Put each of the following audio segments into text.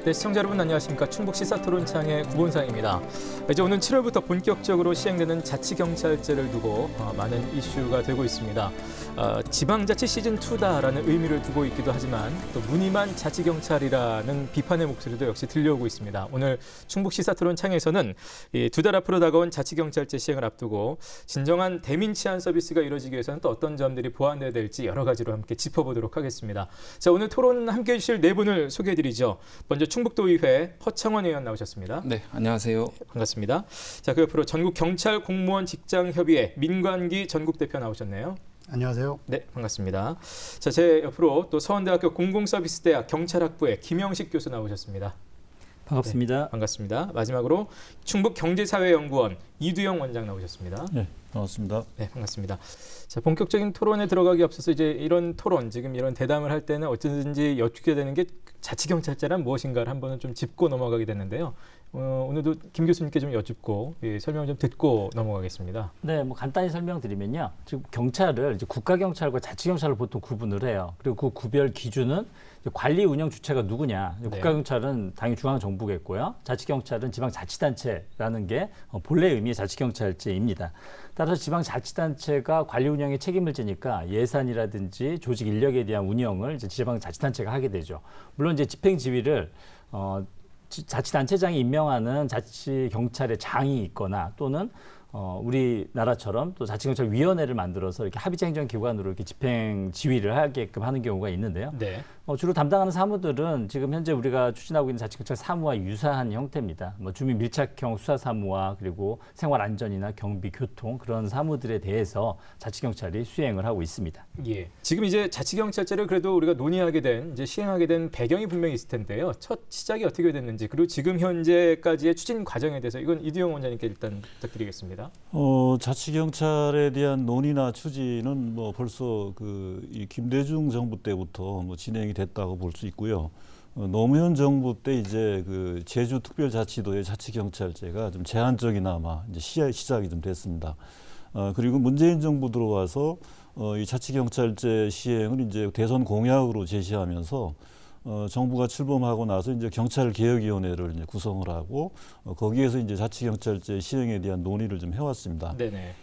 네, 시청자 여러분 안녕하십니까. 충북 시사토론창의 구본상입니다. 이제 오는 7월부터 본격적으로 시행되는 자치경찰제를 두고 많은 이슈가 되고 있습니다. 지방자치 시즌2다라는 의미를 두고 있기도 하지만 또 무늬만 자치경찰이라는 비판의 목소리도 역시 들려오고 있습니다. 오늘 충북 시사토론창에서는 두 달 앞으로 다가온 자치경찰제 시행을 앞두고 진정한 대민 치안 서비스가 이루어지기 위해서는 또 어떤 점들이 보완돼야 될지 여러 가지로 함께 짚어보도록 하겠습니다. 자, 오늘 토론 함께해 주실 네 분을 소개해드리죠. 먼저 충북도의회 허창원 의원 나오셨습니다. 네, 안녕하세요. 반갑습니다. 자, 그 옆으로 전국경찰공무원 직장협의회 민관기 전국대표 나오셨네요. 안녕하세요. 네, 반갑습니다. 자, 제 옆으로 또 서원대학교 공공서비스대학 경찰학부의 김영식 교수 나오셨습니다. 반갑습니다. 네, 반갑습니다. 마지막으로 충북경제사회연구원 이두영 원장 나오셨습니다. 네, 반갑습니다. 네, 반갑습니다. 자, 본격적인 토론에 들어가기 앞서서 이제 이런 토론, 지금 이런 대담을 할 때는 어쩌든지 여쭙게 되는 게 자치경찰제란 무엇인가를 한번은 좀 짚고 넘어가게 됐는데요. 오늘도 김 교수님께 좀 여쭙고 설명 좀 듣고 넘어가겠습니다. 네, 뭐 간단히 설명드리면요. 지금 경찰을 이제 국가경찰과 자치경찰을 보통 구분을 해요. 그리고 그 구별 기준은 관리 운영 주체가 누구냐. 네. 국가경찰은 당연히 중앙정부겠고요. 자치경찰은 지방자치단체라는 게 본래 의미의 자치경찰제입니다. 따라서 지방자치단체가 관리 운영에 책임을 지니까 예산이라든지 조직 인력에 대한 운영을 이제 지방자치단체가 하게 되죠. 물론 이제 집행지휘를 자치단체장이 임명하는 자치경찰의 장이 있거나 또는 우리나라처럼 또 자치경찰위원회를 만들어서 이렇게 합의제행정기관으로 이렇게 집행 지휘를 하게끔 하는 경우가 있는데요. 네. 주로 담당하는 사무들은 지금 현재 우리가 추진하고 있는 자치경찰 사무와 유사한 형태입니다. 주민 밀착형 수사 사무와 그리고 생활 안전이나 경비, 교통 그런 사무들에 대해서 자치경찰이 수행을 하고 있습니다. 예. 지금 이제 자치경찰제를 그래도 우리가 논의하게 된, 이제 시행하게 된 배경이 분명히 있을 텐데요. 첫 시작이 어떻게 됐는지 그리고 지금 현재까지의 추진 과정에 대해서 이건 이두영 원장님께 일단 부탁드리겠습니다. 자치경찰에 대한 논의나 추진은 뭐 벌써 이 김대중 정부 때부터 뭐 진행이 됐다고 볼 수 있고요. 노무현 정부 때 이제 제주특별자치도의 자치경찰제가 좀 제한적이나마 이제 시작이 좀 됐습니다. 그리고 문재인 정부 들어와서 이 자치경찰제 시행을 이제 대선 공약으로 제시하면서 정부가 출범하고 나서 이제 경찰개혁위원회를 이제 구성을 하고 거기에서 이제 자치경찰제 시행에 대한 논의를 좀 해왔습니다. 네네.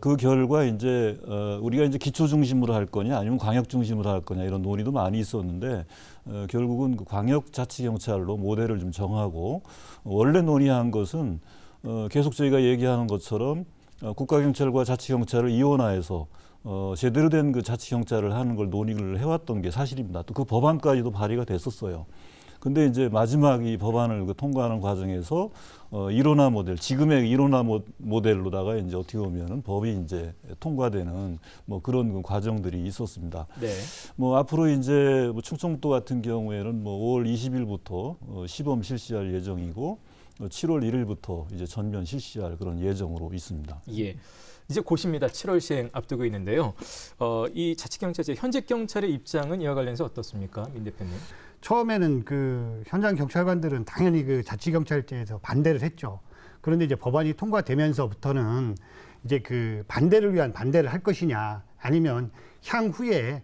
그 결과 이제 우리가 이제 기초 중심으로 할 거냐 아니면 광역 중심으로 할 거냐 이런 논의도 많이 있었는데 결국은 그 광역 자치경찰로 모델을 좀 정하고 원래 논의한 것은 계속 저희가 얘기하는 것처럼 국가경찰과 자치경찰을 이원화해서 제대로 된 그 자치경찰을 하는 걸 논의를 해왔던 게 사실입니다. 또 그 법안까지도 발의가 됐었어요. 근데 이제 마지막 이 법안을 통과하는 과정에서 일원화 모델, 지금의 일원화 모델로다가 이제 어떻게 보면은 법이 이제 통과되는 뭐 그런 그 과정들이 있었습니다. 네. 뭐 앞으로 이제 뭐 충청도 같은 경우에는 뭐 5월 20일부터 시범 실시할 예정이고 7월 1일부터 이제 전면 실시할 그런 예정으로 있습니다. 예. 이제 곧입니다. 7월 시행 앞두고 있는데요. 이 자치경찰제 현재 경찰의 입장은 이와 관련해서 어떻습니까, 민 대표님? 처음에는 그 현장 경찰관들은 당연히 그 자치경찰제에서 반대를 했죠. 그런데 이제 법안이 통과되면서부터는 이제 그 반대를 위한 반대를 할 것이냐 아니면 향후에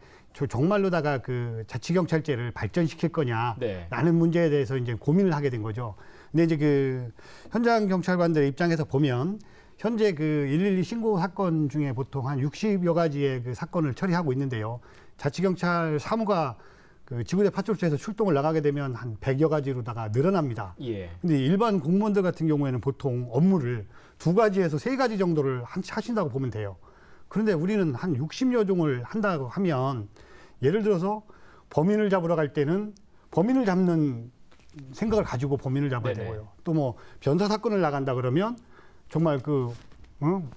정말로다가 그 자치경찰제를 발전시킬 거냐라는 네. 문제에 대해서 이제 고민을 하게 된 거죠. 근데 이제 그 현장 경찰관들의 입장에서 보면 현재 그 112 신고 사건 중에 보통 한 60여 가지의 그 사건을 처리하고 있는데요. 자치경찰 사무가 그 지구대 파출소에서 출동을 나가게 되면 한 100여 가지로다가 늘어납니다. 예. 근데 일반 공무원들 같은 경우에는 보통 업무를 2가지에서 3가지 정도를 하신다고 보면 돼요. 그런데 우리는 한 60여 종을 한다고 하면 예를 들어서 범인을 잡으러 갈 때는 범인을 잡는 생각을 가지고 범인을 잡아야 네네. 되고요. 또 뭐 변사 사건을 나간다 그러면 정말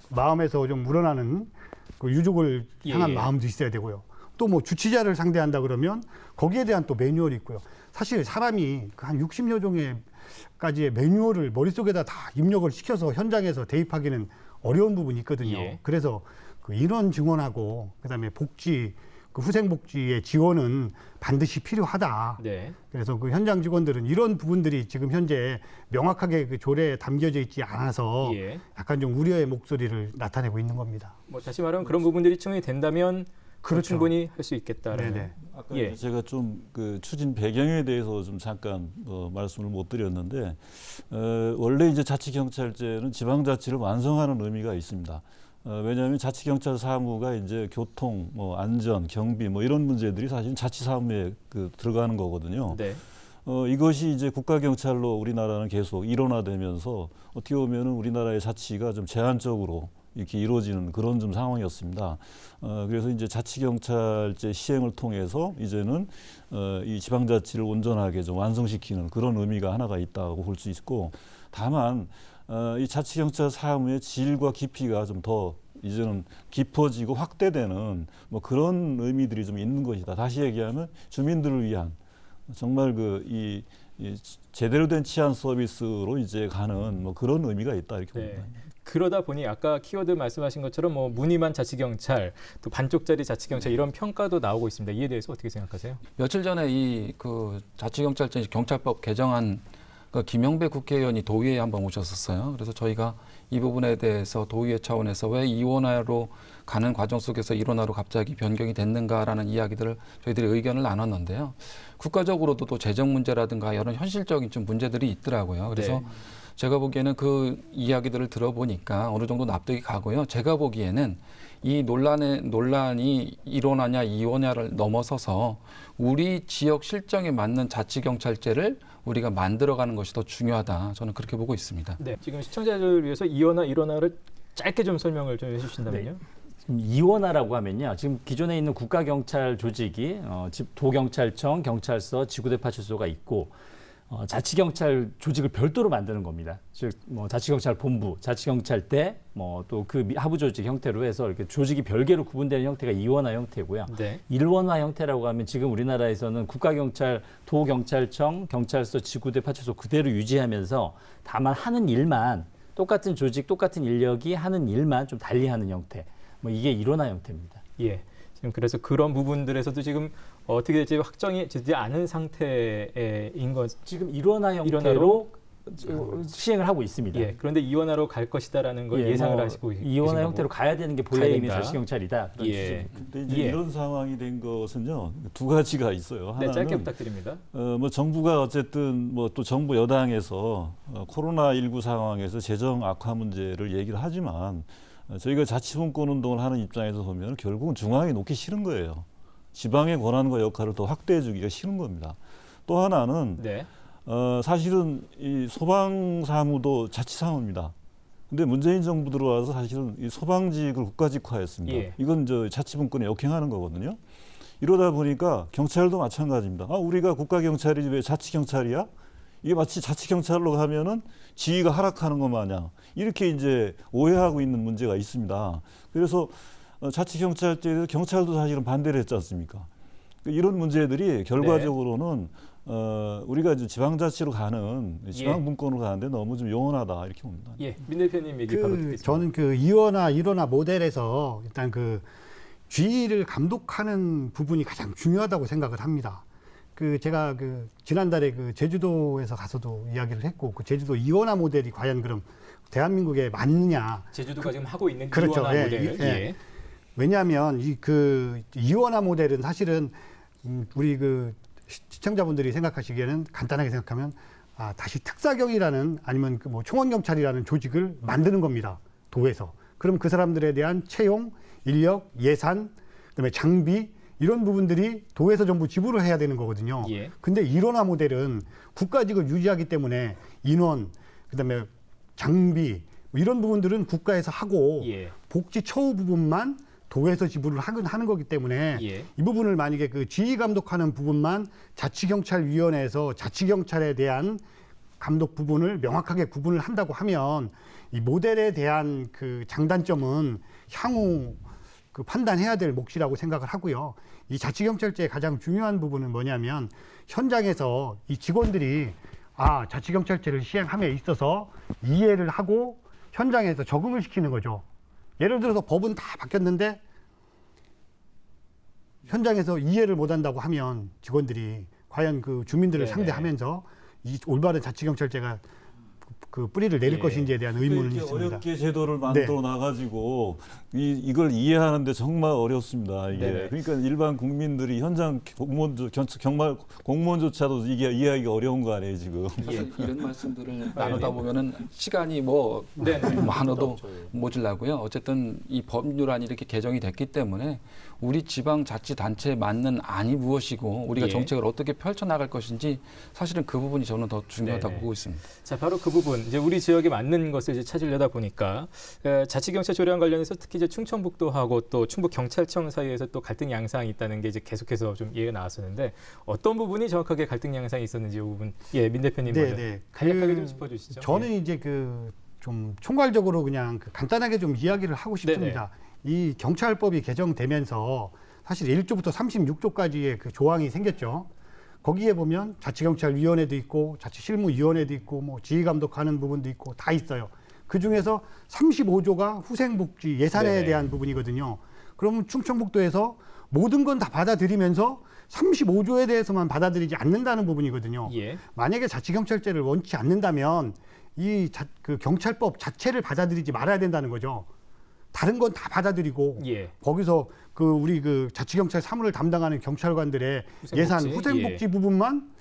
마음에서 좀 우러나는 그 유족을 향한 예. 마음도 있어야 되고요. 또 뭐 주치자를 상대한다 그러면 거기에 대한 또 매뉴얼이 있고요. 사실 사람이 그 한 60여 종의까지의 매뉴얼을 머릿속에다 다 입력을 시켜서 현장에서 대입하기는 어려운 부분이 있거든요. 예. 그래서 그 인원 증원하고 그다음에 복지, 그 후생복지의 지원은 반드시 필요하다. 네. 그래서 그 현장 직원들은 이런 부분들이 지금 현재 명확하게 그 조례에 담겨져 있지 않아서 예. 약간 좀 우려의 목소리를 나타내고 있는 겁니다. 뭐 다시 말하면 그런 부분들이 충분히 된다면 그렇죠. 충분히 할 수 있겠다라는. 네네. 아까 예. 이제 제가 좀 그 추진 배경에 대해서 좀 잠깐 말씀을 못 드렸는데 원래 이제 자치경찰제는 지방자치를 완성하는 의미가 있습니다. 왜냐하면 자치경찰 사무가 이제 교통, 뭐 안전, 경비 뭐 이런 문제들이 사실 자치사무에 들어가는 거거든요. 네. 이것이 이제 국가경찰로 우리나라는 계속 일원화되면서 어떻게 보면은 우리나라의 자치가 좀 제한적으로 이렇게 이루어지는 그런 좀 상황이었습니다. 그래서 이제 자치경찰제 시행을 통해서 이제는 이 지방자치를 온전하게 좀 완성시키는 그런 의미가 하나가 있다고 볼 수 있고, 다만 이 자치경찰 사무의 질과 깊이가 좀 더 이제는 깊어지고 확대되는 뭐 그런 의미들이 좀 있는 것이다. 다시 얘기하면 주민들을 위한 정말 이 제대로 된 치안 서비스로 이제 가는 뭐 그런 의미가 있다 이렇게 네. 봅니다. 그러다 보니 아까 키워드 말씀하신 것처럼 뭐 무늬만 자치경찰, 또 반쪽짜리 자치경찰 이런 평가도 나오고 있습니다. 이에 대해서 어떻게 생각하세요? 며칠 전에 이 자치경찰제 경찰법 개정안 김영배 국회의원이 도의회에 한번 오셨었어요. 그래서 저희가 이 부분에 대해서 도의회 차원에서 왜 이원화로 가는 과정 속에서 일원화로 갑자기 변경이 됐는가라는 이야기들을 저희들이 의견을 나눴는데요. 국가적으로도 또 재정 문제라든가 여러 현실적인 좀 문제들이 있더라고요. 그래서 네. 제가 보기에는 그 이야기들을 들어보니까 어느 정도 납득이 가고요. 제가 보기에는 이 논란이 일원화냐 이원화를 넘어서서 우리 지역 실정에 맞는 자치경찰제를 우리가 만들어가는 것이 더 중요하다. 저는 그렇게 보고 있습니다. 네. 지금 시청자들을 위해서 이원화, 일원화를 짧게 좀 설명을 좀 해주신다면요. 네. 이원화라고 하면요. 지금 기존에 있는 국가경찰 조직이 도경찰청, 경찰서, 지구대 파출소가 있고 자치경찰 조직을 별도로 만드는 겁니다. 즉, 뭐 자치경찰 본부, 자치경찰대, 뭐 또 그 하부 조직 형태로 해서 이렇게 조직이 별개로 구분되는 형태가 이원화 형태고요. 네. 일원화 형태라고 하면 지금 우리나라에서는 국가경찰, 도경찰청, 경찰서, 지구대, 파출소 그대로 유지하면서 다만 하는 일만 똑같은 조직, 똑같은 인력이 하는 일만 좀 달리하는 형태. 뭐 이게 일원화 형태입니다. 예. 지금 그래서 그런 부분들에서도 지금 어떻게 될지 확정이 되지 않은 상태인 것. 지금 일원화 형태로 시행을 하고 있습니다. 예. 그런데 이원화로 갈 것이다라는 걸 예상을 하시고 이원화 계신 형태로 거고. 가야 되는 게 가야 본래 의미 된다. 자치경찰이다. 그런 예. 취지입니다. 근데 이제 예. 이런 상황이 된 것은요, 두 가지가 있어요. 네, 하나는 짧게 부탁드립니다. 뭐 정부가 어쨌든 뭐 또 정부 여당에서 코로나19 상황에서 재정 악화 문제를 얘기를 하지만 저희가 자치분권 운동을 하는 입장에서 보면 결국은 중앙에 놓기 싫은 거예요. 지방의 권한과 역할을 더 확대해 주기가 싫은 겁니다. 또 하나는 네. 사실은 이 소방사무도 자치사무입니다. 근데 문재인 정부 들어와서 사실은 이 소방직을 국가직화했습니다. 예. 이건 자치분권에 역행하는 거거든요. 이러다 보니까 경찰도 마찬가지입니다. 우리가 국가경찰이 왜 자치경찰이야? 이게 마치 자치경찰로 가면은 지위가 하락하는 것 마냥 이렇게 이제 오해하고 있는 문제가 있습니다. 그래서 자치경찰제에서 경찰도 사실은 반대를 했지 않습니까? 이런 문제들이 결과적으로는 우리가 이제 지방자치로 가는 지방분권으로 가는데 너무 좀 요원하다 이렇게 봅니다. 예, 민 대표님 얘기 바로 듣겠습니다. 저는 이원화, 일원화 모델에서 일단 주의를 감독하는 부분이 가장 중요하다고 생각을 합니다. 제가 지난달에 제주도에서 가서도 이야기를 했고, 제주도 이원화 모델이 과연 그럼 대한민국에 맞느냐? 제주도가 지금 하고 있는 그렇죠. 이원화 예, 모델. 예. 왜냐하면 이원화 모델은 사실은 우리 시청자분들이 생각하시기에는 간단하게 생각하면 다시 특사경이라는 아니면 총원경찰이라는 조직을 만드는 겁니다. 도에서. 그럼 그 사람들에 대한 채용, 인력, 예산, 그다음에 장비 이런 부분들이 도에서 전부 지불을 해야 되는 거거든요. 예. 근데 일원화 모델은 국가직을 유지하기 때문에 인원, 그다음에 장비 이런 부분들은 국가에서 하고 예. 복지 처우 부분만 도에서 지불을 하는 거기 때문에 예. 이 부분을 만약에 지휘 감독하는 부분만 자치경찰위원회에서 자치경찰에 대한 감독 부분을 명확하게 구분을 한다고 하면 이 모델에 대한 장단점은 향후 판단해야 될 몫이라고 생각을 하고요. 이 자치경찰제의 가장 중요한 부분은 뭐냐면 현장에서 이 직원들이 자치경찰제를 시행함에 있어서 이해를 하고 현장에서 적응을 시키는 거죠. 예를 들어서 법은 다 바뀌었는데 현장에서 이해를 못한다고 하면 직원들이 과연 주민들을 네네. 상대하면서 이 올바른 자치경찰제가 그 뿌리를 내릴 예. 것인지에 대한 의문은 이렇게 있습니다. 어렵게 제도를 만들어 놔가지고 이걸 이해하는데 정말 어렵습니다. 이게 네네. 그러니까 일반 국민들이 현장 정말 공무원조차도 이게 이해하기가 어려운 거 아니에요 지금. 사실 이런 말씀들을 나누다 보면은 시간이 뭐 네. 많아도 모질라고요. 어쨌든 이 법률안이 이렇게 개정이 됐기 때문에 우리 지방자치단체에 맞는 안이 무엇이고 우리가 예. 정책을 어떻게 펼쳐나갈 것인지 사실은 그 부분이 저는 더 중요하다고 네네. 보고 있습니다. 자, 바로 그 부분 이제 우리 지역에 맞는 것을 이제 찾으려다 보니까 자치경찰 조례안 관련해서 특히 이제 충청북도하고 또 충북경찰청 사이에서 또 갈등 양상이 있다는 게 이제 계속해서 좀 얘기가 나왔었는데 어떤 부분이 정확하게 갈등 양상이 있었는지 이 부분 민 대표님 먼저 간략하게 좀 짚어주시죠. 저는 이제 좀 총괄적으로 그냥 간단하게 좀 이야기를 하고 싶습니다. 이 경찰법이 개정되면서 사실 1조부터 36조까지의 그 조항이 생겼죠. 거기에 보면 자치경찰위원회도 있고 자치실무위원회도 있고 뭐 지휘감독하는 부분도 있고 다 있어요. 그 중에서 35조가 후생복지 예산에 네네. 대한 부분이거든요. 그러면 충청북도에서 모든 건 다 받아들이면서 35조에 대해서만 받아들이지 않는다는 부분이거든요. 예. 만약에 자치경찰제를 원치 않는다면 그 경찰법 자체를 받아들이지 말아야 된다는 거죠. 다른 건 다 받아들이고 예. 거기서 우리 자치경찰 사무를 담당하는 경찰관들의 후생복지? 예산 후생복지 부분만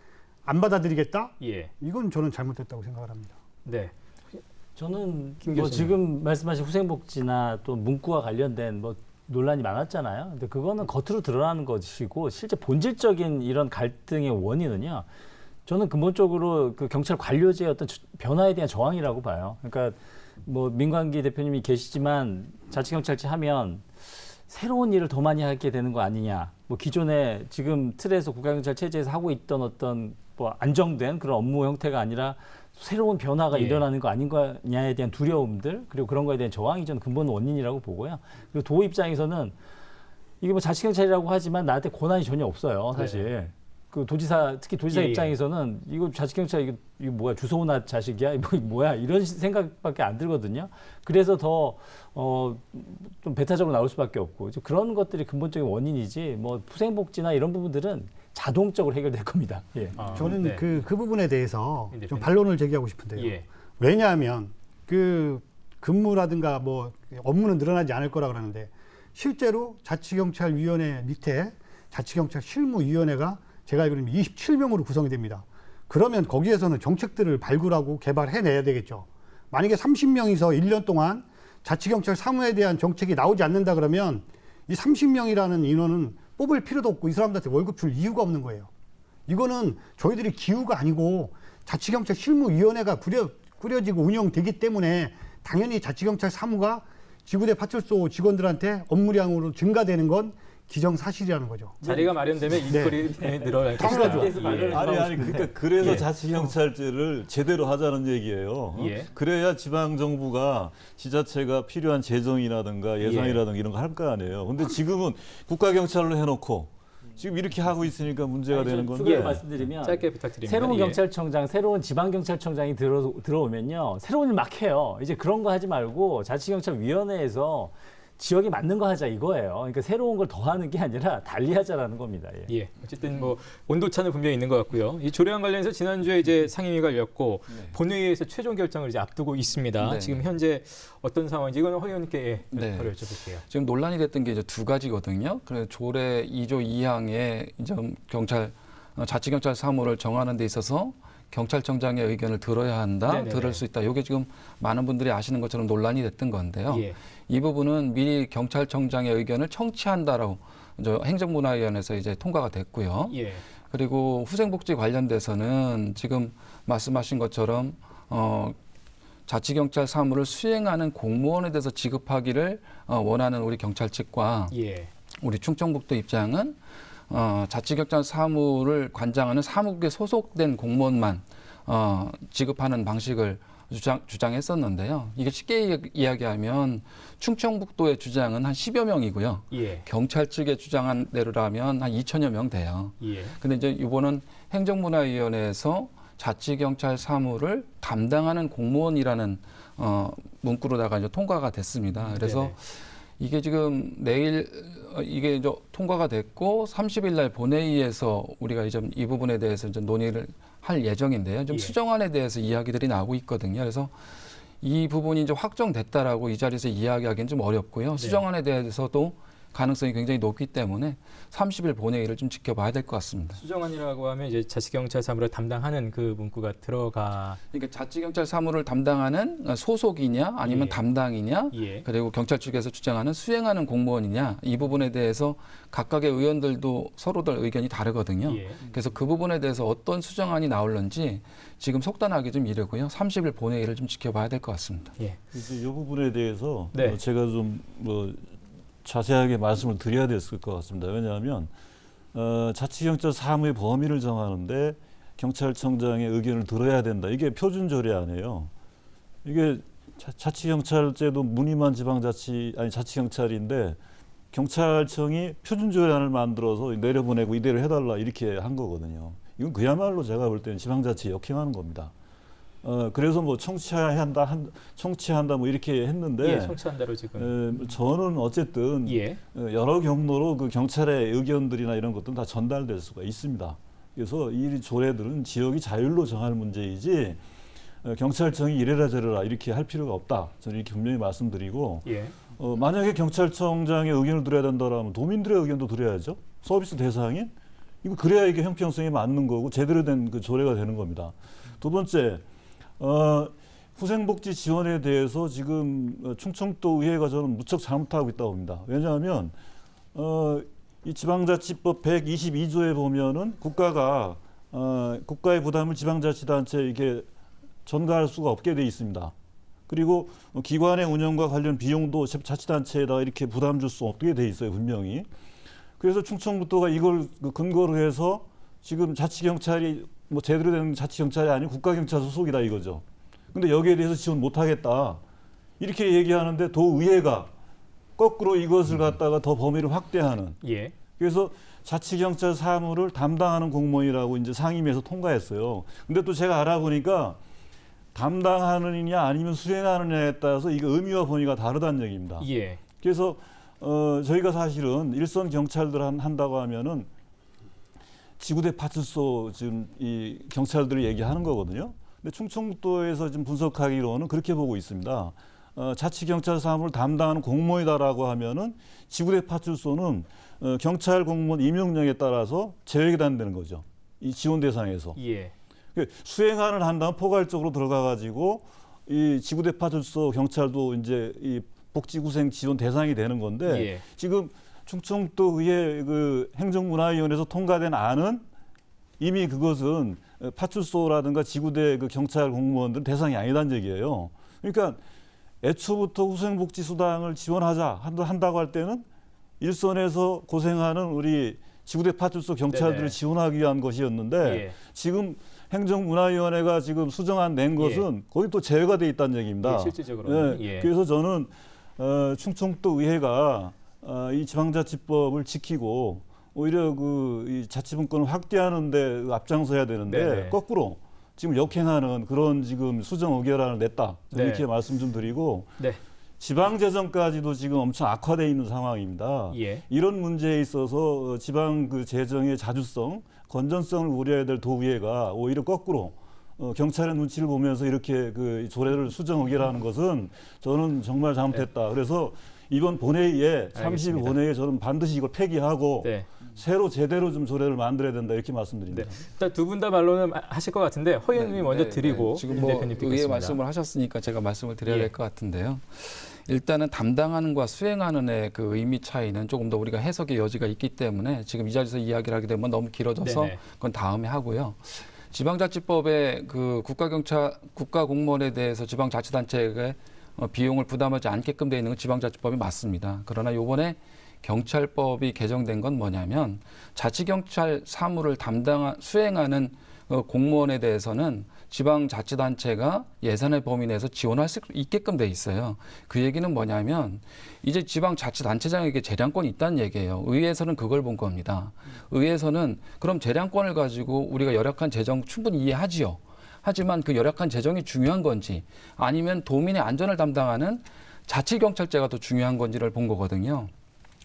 안 받아들이겠다? 예. 이건 저는 잘못됐다고 생각을 합니다. 네. 저는 김 뭐 교수님. 지금 말씀하신 후생복지나 또 문구와 관련된 뭐 논란이 많았잖아요. 근데 그거는 겉으로 드러나는 것이고 실제 본질적인 이런 갈등의 원인은요. 저는 근본적으로 그 경찰 관료제의 어떤 변화에 대한 저항이라고 봐요. 그러니까 뭐 민광기 대표님이 계시지만 자치경찰제 하면 새로운 일을 더 많이 하게 되는 거 아니냐. 뭐 기존에 지금 틀에서 국가경찰 체제에서 하고 있던 어떤 뭐 안정된 그런 업무 형태가 아니라 새로운 변화가 예. 일어나는 거 아닌가냐에 대한 두려움들 그리고 그런 거에 대한 저항이 저는 근본 원인이라고 보고요. 그리고 도 입장에서는 이게 뭐 자치경찰이라고 하지만 나한테 권한이 전혀 없어요, 사실. 그 도지사 특히 도지사 예, 예. 입장에서는 이거 자치경찰 이거 뭐야 주소나 자식이야 이거 뭐야 이런 생각밖에 안 들거든요. 그래서 더 좀 배타적으로 나올 수밖에 없고 그런 것들이 근본적인 원인이지 뭐 후생복지나 이런 부분들은 자동적으로 해결될 겁니다. 예. 저는 네. 그 부분에 대해서 민 좀 대표님. 반론을 제기하고 싶은데요. 예. 왜냐하면 그 근무라든가 뭐 업무는 늘어나지 않을 거라 그러는데 실제로 자치경찰위원회 밑에 자치경찰 실무위원회가 제가 알기로는 27명으로 구성이 됩니다. 그러면 거기에서는 정책들을 발굴하고 개발해내야 되겠죠. 만약에 30명이서 1년 동안 자치경찰 사무에 대한 정책이 나오지 않는다 그러면 이 30명이라는 인원은 뽑을 필요도 없고 이 사람들한테 월급 줄 이유가 없는 거예요. 이거는 저희들이 기후가 아니고 자치경찰 실무위원회가 꾸려지고 운영되기 때문에 당연히 자치경찰 사무가 지구대 파출소 직원들한테 업무량으로 증가되는 건 기정사실이라는 거죠. 자리가 마련되면 일거리 늘어날 당연하죠. 것이다. 예. 아니 그러니까 그래서 예. 자치경찰제를 제대로 하자는 얘기예요. 예. 그래야 지방 정부가 지자체가 필요한 재정이라든가 예산이라든가 이런 거 할 거 아니에요. 근데 지금은 국가경찰로 해놓고 지금 이렇게 하고 있으니까 문제가 되는 건데. 추가로 말씀드리면 짧게 부탁드립니다. 새로운 예. 경찰청장, 새로운 지방경찰청장이 들어오면요. 새로운 일 막 해요. 이제 그런 거 하지 말고 자치경찰위원회에서 지역에 맞는 거 하자 이거예요. 그러니까 새로운 걸 더하는 게 아니라 달리하자라는 겁니다. 예. 예, 어쨌든 뭐 온도차는 분명히 있는 것 같고요. 이 조례안 관련해서 지난주에 이제 상임위가 열렸고 본회의에서 최종 결정을 이제 앞두고 있습니다. 네. 지금 현재 어떤 상황인지 이거는 허 의원님께 네. 바로 여쭤볼게요. 지금 논란이 됐던 게 이제 두 가지거든요. 그래서 조례 2조 2항에 이제 자치경찰 사무를 정하는 데 있어서 경찰청장의 의견을 들어야 한다, 네네네. 들을 수 있다. 이게 지금 많은 분들이 아시는 것처럼 논란이 됐던 건데요. 예. 이 부분은 미리 경찰청장의 의견을 청취한다라고 행정문화위원회에서 이제 통과가 됐고요. 예. 그리고 후생복지 관련돼서는 지금 말씀하신 것처럼 자치경찰 사무를 수행하는 공무원에 대해서 지급하기를 원하는 우리 경찰 측과 예. 우리 충청북도 입장은 자치경찰 사무를 관장하는 사무국에 소속된 공무원만 지급하는 방식을 주장했었는데요. 이게 쉽게 이야기하면 충청북도의 주장은 한 10여 명이고요. 예. 경찰 측의 주장한 대로라면 한 2천여 명 돼요. 예. 근데 이제 이번은 행정문화위원회에서 자치경찰 사무를 담당하는 공무원이라는 문구로다가 이제 통과가 됐습니다. 그래서 네네. 이게 지금 내일 이게 이제 통과가 됐고 30일 날 본회의에서 우리가 이제 이 부분에 대해서 이제 논의를 할 예정인데요. 좀 예. 수정안에 대해서 이야기들이 나오고 있거든요. 그래서 이 부분이 이제 확정됐다라고 이 자리에서 이야기하기는 좀 어렵고요. 수정안에 대해서도 가능성이 굉장히 높기 때문에 30일 본회의를 좀 지켜봐야 될 것 같습니다. 수정안이라고 하면 이제 자치경찰 사무를 담당하는 그 문구가 들어가. 그러니까 자치경찰 사무를 담당하는 소속이냐 아니면 예. 담당이냐 예. 그리고 경찰 측에서 주장하는 수행하는 공무원이냐 이 부분에 대해서 각각의 의원들도 서로들 의견이 다르거든요. 예. 그래서 그 부분에 대해서 어떤 수정안이 나올는지 지금 속단하기 좀 이르고요. 30일 본회의를 좀 지켜봐야 될 것 같습니다. 예. 이제 이 부분에 대해서 네. 제가 좀 자세하게 말씀을 드려야 됐을 것 같습니다. 왜냐하면 자치경찰 사무의 범위를 정하는데 경찰청장의 의견을 들어야 된다. 이게 표준 조례안이에요. 이게 자치경찰제도 무늬만 자치경찰인데 경찰청이 표준 조례안을 만들어서 내려보내고 이대로 해달라 이렇게 한 거거든요. 이건 그야말로 제가 볼 때는 지방자치 역행하는 겁니다. 그래서 뭐 청취한다 뭐 이렇게 했는데 예. 청취한다로 지금. 저는 어쨌든 예. 여러 경로로 그 경찰의 의견들이나 이런 것들은 다 전달될 수가 있습니다. 그래서 이 조례들은 지역이 자율로 정할 문제이지 경찰청이 이래라 저래라 이렇게 할 필요가 없다. 저는 이렇게 분명히 말씀드리고 예. 만약에 경찰청장의 의견을 들어야 된다라면 도민들의 의견도 들어야죠. 서비스 대상인 이거 그래야 이게 형평성이 맞는 거고 제대로 된 그 조례가 되는 겁니다. 두 번째. 후생복지 지원에 대해서 지금 충청도 의회가 저는 무척 잘못하고 있다고 봅니다. 왜냐하면 이 지방자치법 122조에 보면은 국가가 국가의 부담을 지방자치단체에게 전가할 수가 없게 돼 있습니다. 그리고 기관의 운영과 관련 비용도 자치단체에다가 이렇게 부담 줄 수 없게 돼 있어요, 분명히. 그래서 충청북도가 이걸 근거로 해서 지금 자치경찰이 뭐 제대로 된 자치경찰이 아닌 국가경찰 소속이다 이거죠. 근데 여기에 대해서 지원 못하겠다. 이렇게 얘기하는데 도의회가 거꾸로 이것을 갖다가 더 범위를 확대하는. 예. 그래서 자치경찰 사무를 담당하는 공무원이라고 이제 상임위에서 통과했어요. 근데 또 제가 알아보니까 담당하느냐 아니면 수행하느냐에 따라서 이게 의미와 범위가 다르다는 얘기입니다. 예. 그래서 저희가 사실은 일선 경찰들 한다고 하면은 지구대 파출소 지금 이 경찰들을 얘기하는 거거든요. 근데 충청북도에서 지금 분석하기로는 그렇게 보고 있습니다. 자치경찰 사무를 담당하는 공무원이다라고 하면은 지구대 파출소는 경찰 공무원 임용령에 따라서 제외가 된다는 거죠. 이 지원 대상에서. 예. 수행안을 한다면 포괄적으로 들어가가지고 이 지구대 파출소 경찰도 이제 이 복지구생 지원 대상이 되는 건데 예. 지금 충청도 의회 그 행정문화위원회에서 통과된 안은 이미 그것은 파출소라든가 지구대 그 경찰 공무원들 대상이 아니다는 얘기예요. 그러니까 애초부터 후생복지수당을 지원하자 한다고 할 때는 일선에서 고생하는 우리 지구대 파출소 경찰들을 네네. 지원하기 위한 것이었는데 예. 지금 행정문화위원회가 지금 수정안 낸 것은 거의 또 제외가 돼 있다는 얘기입니다. 예, 실질적으로는. 예. 예. 그래서 저는 충청도 의회가 이 지방자치법을 지키고 오히려 이 자치분권을 확대하는 데 앞장서야 되는데 네네. 거꾸로 지금 역행하는 그런 지금 수정 의결안을 냈다. 네. 이렇게 말씀 좀 드리고 네. 지방재정까지도 지금 엄청 악화되어 있는 상황입니다. 예. 이런 문제에 있어서 지방 그 재정의 자주성, 건전성을 우려해야 될 도의회가 오히려 거꾸로 경찰의 눈치를 보면서 이렇게 그 조례를 수정 의결하는 것은 저는 정말 잘못했다. 그래서 이번 본회의에 30일 알겠습니다. 본회의에 저는 반드시 이걸 폐기하고 네. 새로 제대로 좀 조례를 만들어야 된다 이렇게 말씀드립니다. 네. 일단 두 분 다 말로는 하실 것 같은데 허 의원님이 먼저 드리고 지금 임 뭐 대표님 의회 듣겠습니다. 말씀을 하셨으니까 제가 말씀을 드려야 예. 될 것 같은데요. 일단은 담당하는과 수행하는의 그 의미 차이는 조금 더 우리가 해석의 여지가 있기 때문에 지금 이 자리에서 이야기를 하게 되면 너무 길어져서 네네. 그건 다음에 하고요. 지방자치법에 그 국가공무원에 대해서 지방자치단체에게 비용을 부담하지 않게끔 되어 있는 건 지방자치법이 맞습니다. 그러나 이번에 경찰법이 개정된 건 뭐냐면 자치경찰 사무를 수행하는 공무원에 대해서는 지방자치단체가 예산의 범위 내에서 지원할 수 있게끔 돼 있어요. 그 얘기는 뭐냐면 이제 지방자치단체장에게 재량권이 있다는 얘기예요. 의회에서는 그걸 본 겁니다. 의회에서는 그럼 재량권을 가지고 우리가 열악한 재정 충분히 이해하지요. 하지만 그 열악한 재정이 중요한 건지 아니면 도민의 안전을 담당하는 자치경찰제가 더 중요한 건지를 본 거거든요.